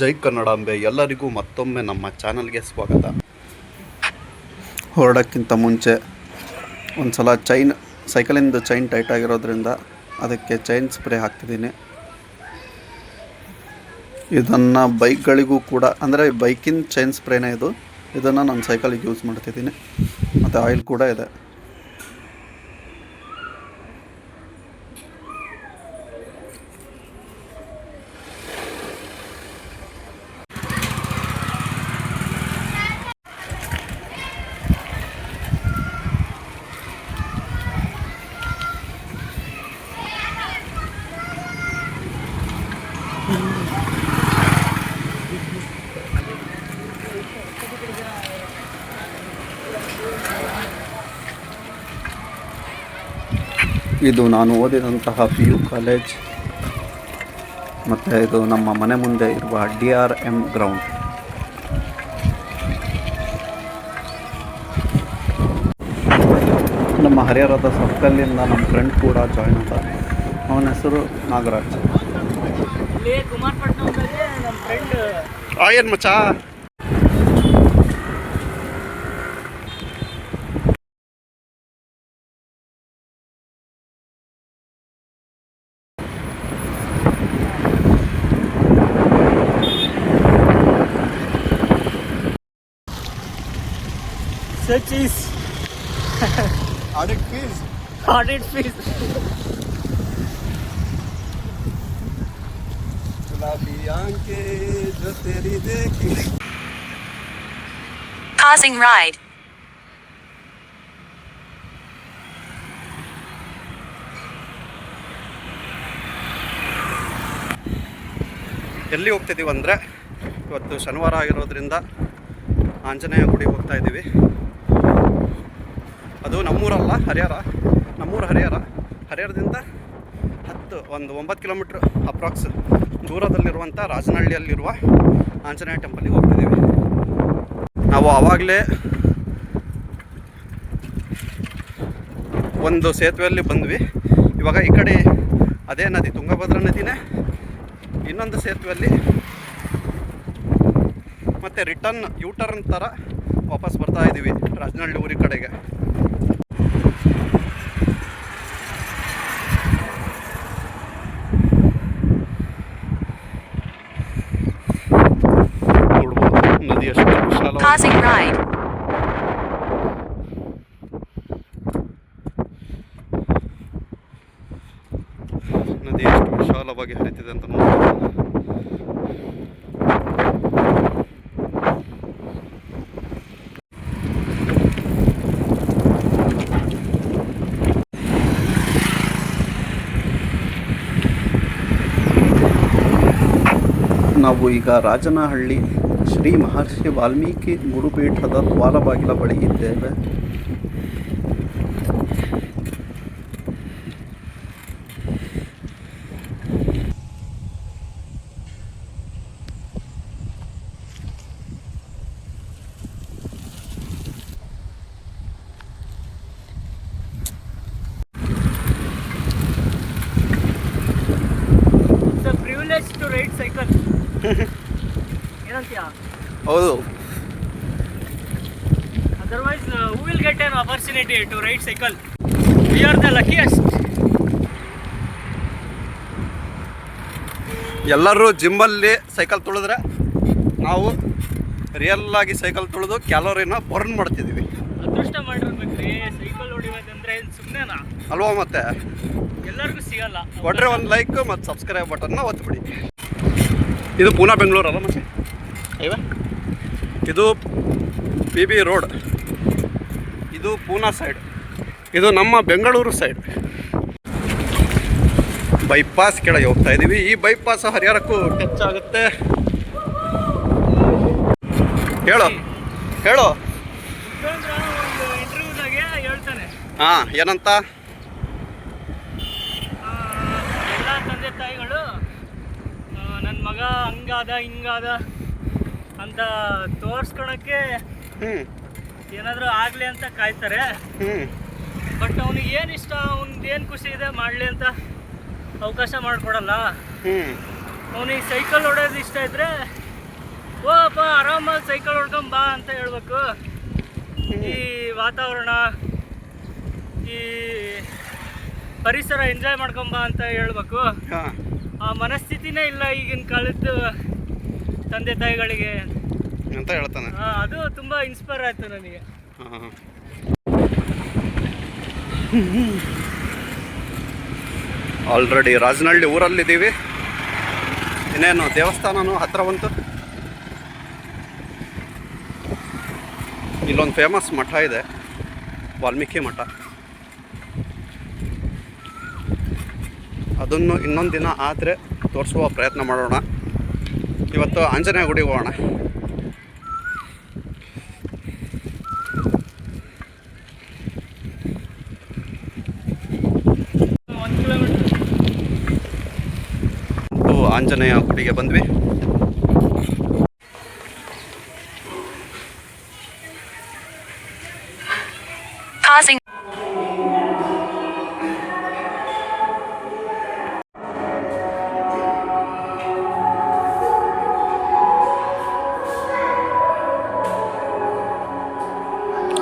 ಜೈ ಕನ್ನಡಾಂಬೆ. ಎಲ್ಲರಿಗೂ ಮತ್ತೊಮ್ಮೆ ನಮ್ಮ ಚಾನಲ್ಗೆ ಸ್ವಾಗತ. ಹೊರಡೋಕ್ಕಿಂತ ಮುಂಚೆ ಒಂದು ಸಲ ಸೈಕಲಿಂದ ಚೈನ್ ಟೈಟ್ ಆಗಿರೋದ್ರಿಂದ ಅದಕ್ಕೆ ಚೈನ್ ಸ್ಪ್ರೇ ಹಾಕ್ತಿದ್ದೀನಿ. ಇದನ್ನು ಬೈಕ್ಗಳಿಗೂ ಕೂಡ, ಅಂದರೆ ಬೈಕಿನ ಚೈನ್ ಸ್ಪ್ರೇನೇ ಇದನ್ನು ನಾನು ಸೈಕಲಿಗೆ ಯೂಸ್ ಮಾಡ್ತಿದ್ದೀನಿ. ಮತ್ತು ಆಯಿಲ್ ಕೂಡ ಇದೆ. ಇದು ನಾನು ಓದಿದಂತಹ PU ಕಾಲೇಜ್, ಮತ್ತು ಇದು ನಮ್ಮ ಮನೆ ಮುಂದೆ ಇರುವ DRM ಗ್ರೌಂಡ್. ನಮ್ಮ ಹರಿಹರದ ಸರ್ಕಲಿಂದ ನಮ್ಮ ಫ್ರೆಂಡ್ ಕೂಡ ಜಾಯ್ನ್ ಆದ. ಅವನ ಹೆಸರು ನಾಗರಾಜ್. ಏನು ಮಚ್ಚಾ? Such is Audit fees. audit fees. गुलाबी आंखें जो तेरी देखी. Pausing ride. ಎಲ್ಲಿ ಹೋಗ್ತಿದ್ದೀವಿ ಅಂದರೆ, ಇವತ್ತು ಶನಿವಾರ ಆಗಿರೋದ್ರಿಂದ ಆಂಜನೇಯ ಗುಡಿಗೆ ಹೋಗ್ತಾ ಇದ್ದೀವಿ. ಅದು ನಮ್ಮೂರಲ್ಲ, ನಮ್ಮೂರು ಹರಿಹರದಿಂದ 9 ಕಿಲೋಮೀಟ್ರ್ ಅಪ್ರಾಕ್ಸ್ ದೂರದಲ್ಲಿರುವಂಥ ರಾಜನಹಳ್ಳಿಯಲ್ಲಿರುವ ಆಂಜನೇಯ ಟೆಂಪಲ್ಗೆ ಹೋಗ್ತಿದ್ದೀವಿ. ನಾವು ಆವಾಗಲೇ ಒಂದು ಸೇತುವೆಯಲ್ಲಿ ಬಂದ್ವಿ. ಇವಾಗ ಈ ಕಡೆ ಅದೇ ನದಿ, ತುಂಗಭದ್ರಾ ನದಿನೇ, ಇನ್ನೊಂದು ಸೇತುವೆಯಲ್ಲಿ ಮತ್ತು ರಿಟರ್ನ್ ಯೂಟರ್ನ್ ಥರ ವಾಪಸ್ ಬರ್ತಾ ಇದ್ದೀವಿ ರಾಜನಹಳ್ಳಿ ಊರಿ ಕಡೆಗೆ. ನೋಡ್ಬೋದು ನದಿ ಎಷ್ಟು ವಿಶಾಲವಾಗಿ, ನದಿ ಎಷ್ಟು ವಿಶಾಲವಾಗಿ ಹರಿತಿದೆ ಅಂತ ನೋಡ್ಬೋದು. ನಾವು ಈಗ ರಾಜನಹಳ್ಳಿ ಶ್ರೀ ಮಹರ್ಷಿ ವಾಲ್ಮೀಕಿ ಗುರುಪೀಠದ ದ್ವಾರಬಾಗಿಲ ಬಳಿ ಇದ್ದೇವೆ. It's a privilege to ride cycle. ಏನಂತೀಯ? ಹೌದು. Otherwise, who will get an opportunity to ride cycle? We are the luckiest. ಎಲ್ಲರೂ ಜಿಮ್ಮಲ್ಲಿ ಸೈಕಲ್ ತುಳಿದ್ರೆ, ನಾವು ರಿಯಲ್ಲಾಗಿ ಸೈಕಲ್ ತುಳಿದು ಕ್ಯಾಲೋರಿನ ಬರ್ನ್ ಮಾಡ್ತಿದ್ದೀವಿ. ಅದೃಷ್ಟ ಮಾಡಿರ್ಬೇಕ್ರಿ, ಸೈಕಲ್ ಹೊಡಿಬೇಕಂದ್ರೆ ಸುಮ್ಮನೆನಾ ಅಲ್ವಾ? ಮತ್ತೆ ಎಲ್ಲರಿಗೂ ಸಿಗಲ್ಲ. ಕೊಟ್ಟರೆ ಒಂದು ಲೈಕ್ ಮತ್ತು ಸಬ್ಸ್ಕ್ರೈಬ್ ಬಟನ್ನ ಒತ್ತಿಬಿಡಿ. ಇದು ಪೂನಾ ಬೆಂಗಳೂರು ಅಲ್ಲ ಮತ್ತೆ? ಅಯ್ಯವ, ಇದು PB ರೋಡ್, ಇದು ಪೂನಾ ಸೈಡ್, ಇದು ನಮ್ಮ ಬೆಂಗಳೂರು ಸೈಡ್. ಬೈಪಾಸ್ ಕೆಳಗೆ ಹೋಗ್ತಾ ಇದ್ದೀವಿ. ಈ ಬೈಪಾಸ್ ಹರಿಹರಕ್ಕೂ ಟಚ್ ಆಗುತ್ತೆ. ಹೇಳು ಒಂದು ಇಂಟರ್ವ್ಯೂದಾಗೆ ಹೇಳ್ತಾನೆ, ಹಾಂ, ಏನಂತ? ಎಲ್ಲ ತಂದೆ ತಾಯಿಗಳು ನನ್ನ ಮಗ ಹಂಗಾದ ಹಿಂಗಾದ ಅಂತ ತೋರಿಸ್ಕೊಳಕ್ಕೆ ಏನಾದರೂ ಆಗಲಿ ಅಂತ ಕಾಯ್ತಾರೆ. ಬಟ್ ಅವನಿಗೆ ಏನು ಇಷ್ಟ, ಅವ್ನಿಗೆ ಏನು ಖುಷಿ ಇದೆ ಮಾಡಲಿ ಅಂತ ಅವಕಾಶ ಮಾಡಿಕೊಡಲ್ಲ. ಅವನಿಗೆ ಸೈಕಲ್ ಹೊಡೋದು ಇಷ್ಟ ಇದ್ರೆ ಓ ಅಪ್ಪ ಆರಾಮಾಗಿ ಸೈಕಲ್ ಹೊಡ್ಕೊಂಬಾ ಅಂತ ಹೇಳ್ಬೇಕು. ಈ ವಾತಾವರಣ, ಈ ಪರಿಸರ ಎಂಜಾಯ್ ಮಾಡ್ಕೊಂಬಾ ಅಂತ ಹೇಳ್ಬೇಕು. ಹಾಂ, ಆ ಮನಸ್ಥಿತಿನೇ ಇಲ್ಲ ಈಗಿನ ಕಾಲದ ತಂದೆ ತಾಯಿಗಳಿಗೆ ಅಂತ ಹೇಳ್ತಾನೆ. ಅದು ತುಂಬ ಇನ್ಸ್ಪೈರ್ ಆಯಿತು ನನಗೆ. ಹಾಂ, ಆಲ್ರೆಡಿ ರಾಜನಹಳ್ಳಿ ಊರಲ್ಲಿದ್ದೀವಿ. ಇನ್ನೇನು ದೇವಸ್ಥಾನನೂ ಹತ್ರ ಬಂತು. ಇಲ್ಲೊಂದು ಫೇಮಸ್ ಮಠ ಇದೆ, ವಾಲ್ಮೀಕಿ ಮಠ. ಅದನ್ನು ಇನ್ನೊಂದು ದಿನ ಆದರೆ ತೋರಿಸುವ ಪ್ರಯತ್ನ ಮಾಡೋಣ. ಇವತ್ತು ಆಂಜನೇಯ ಗುಡಿಗೆ ಹೋಗೋಣ. ಆಂಜನೇಯ ಗುಡಿಗೆ ಬಂದ್ವಿ.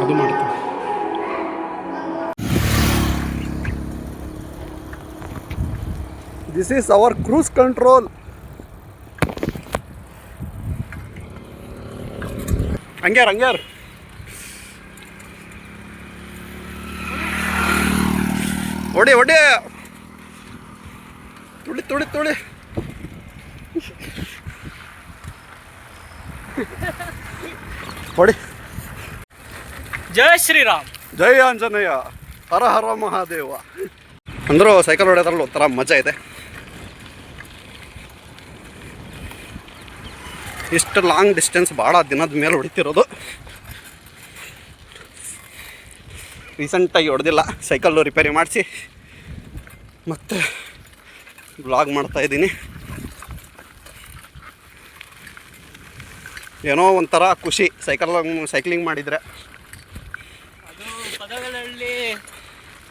ಅದು ಮಾಡ್ತೀವಿ. This is our cruise control. ಹಂಗ್ಯಾರ್ ಹೊಡಿ ತುಳಿ ಹೊಡಿ. ಜೈ ಶ್ರೀರಾಮ್, ಜೈ ಆಂಜನೇಯ, ಹರ ಹರ ಮಹಾದೇವ. ಅಂದರೂ ಸೈಕಲ್ ಹೊಡೆಯೋದ್ರಲ್ಲಿ ಒಂಥರ ಮಜಾ ಇದೆ. ಇಷ್ಟು ಲಾಂಗ್ ಡಿಸ್ಟೆನ್ಸ್ ಭಾಳ ದಿನದ ಮೇಲೆ ಹೊಡಿತಿರೋದು. ರೀಸೆಂಟಾಗಿ ಹೊಡೆದಿಲ್ಲ, ಸೈಕಲ್ಲು ರಿಪೇರಿ ಮಾಡಿಸಿ ಮತ್ತೆ ಬ್ಲಾಗ್ ಮಾಡ್ತಾಯಿದ್ದೀನಿ. ಏನೋ ಒಂಥರ ಖುಷಿ ಸೈಕ್ಲಿಂಗ್ ಮಾಡಿದರೆ. ಅದು ಪದಗಳಲ್ಲಿ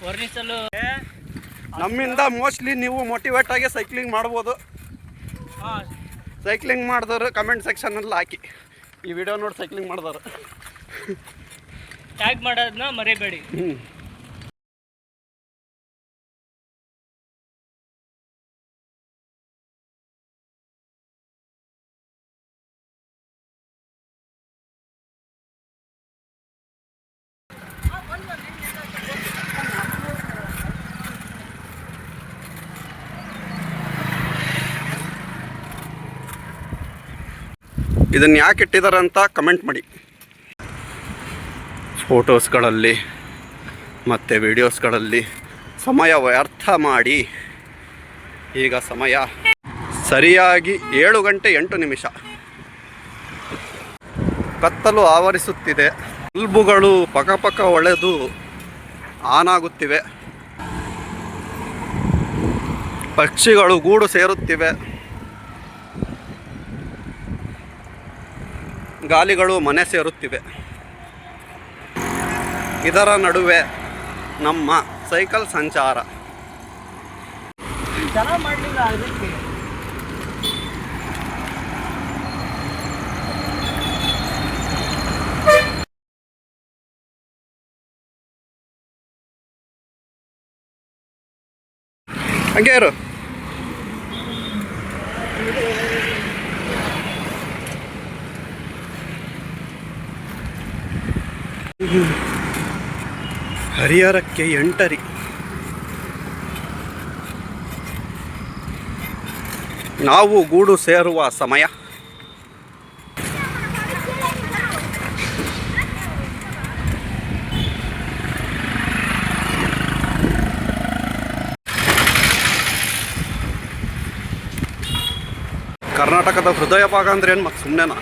ವರ್ಣಿಸಲು ನಮ್ಮಿಂದ ಮೋಸ್ಟ್ಲಿ ನೀವು ಮೋಟಿವೇಟ್ ಆಗಿ ಸೈಕ್ಲಿಂಗ್ ಮಾಡ್ಬೋದು. ಸೈಕ್ಲಿಂಗ್ ಮಾಡಿದವರು ಕಮೆಂಟ್ ಸೆಕ್ಷನಲ್ಲಿ ಹಾಕಿ, ಈ ವಿಡಿಯೋ ನೋಡಿ ಸೈಕ್ಲಿಂಗ್ ಮಾಡಿದವರು ಟ್ಯಾಗ್ ಮಾಡೋದನ್ನ ಮರಿಬೇಡಿ. ಇದನ್ನು ಯಾಕೆ ಇಟ್ಟಿದ್ದಾರೆ ಅಂತ ಕಮೆಂಟ್ ಮಾಡಿ. ಫೋಟೋಸ್ಗಳಲ್ಲಿ ಮತ್ತು ವಿಡಿಯೋಸ್ಗಳಲ್ಲಿ ಸಮಯ ವ್ಯರ್ಥ ಮಾಡಿ ಈಗ ಸಮಯ ಸರಿಯಾಗಿ 7:08. ಕತ್ತಲು ಆವರಿಸುತ್ತಿದೆ. ಬಲ್ಬುಗಳು ಪಕ ಹೊಳೆದು ಆನ್ ಆಗುತ್ತಿವೆ. ಪಕ್ಷಿಗಳು ಗೂಡು ಸೇರುತ್ತಿವೆ. ಗಾಲಿಗಳು ಮನೆ ಸೇರುತ್ತಿವೆ. ಇದರ ನಡುವೆ ನಮ್ಮ ಸೈಕಲ್ ಸಂಚಾರ. ಚೆನ್ನಾಗಿ ಮಾಡಲಿಲ್ಲ ಅದಕ್ಕೆ. ಹಂಗೆ ಇರು. ಹರಿಹರಕ್ಕೆ ಎಂಟರಿ. ನಾವು ಗೂಡು ಸೇರುವ ಸಮಯ. ಕರ್ನಾಟಕದ ಹೃದಯ ಭಾಗ ಅಂದ್ರೆ ಏನು, ಮತ್ತು ಸುಮ್ಮನೆನಾ?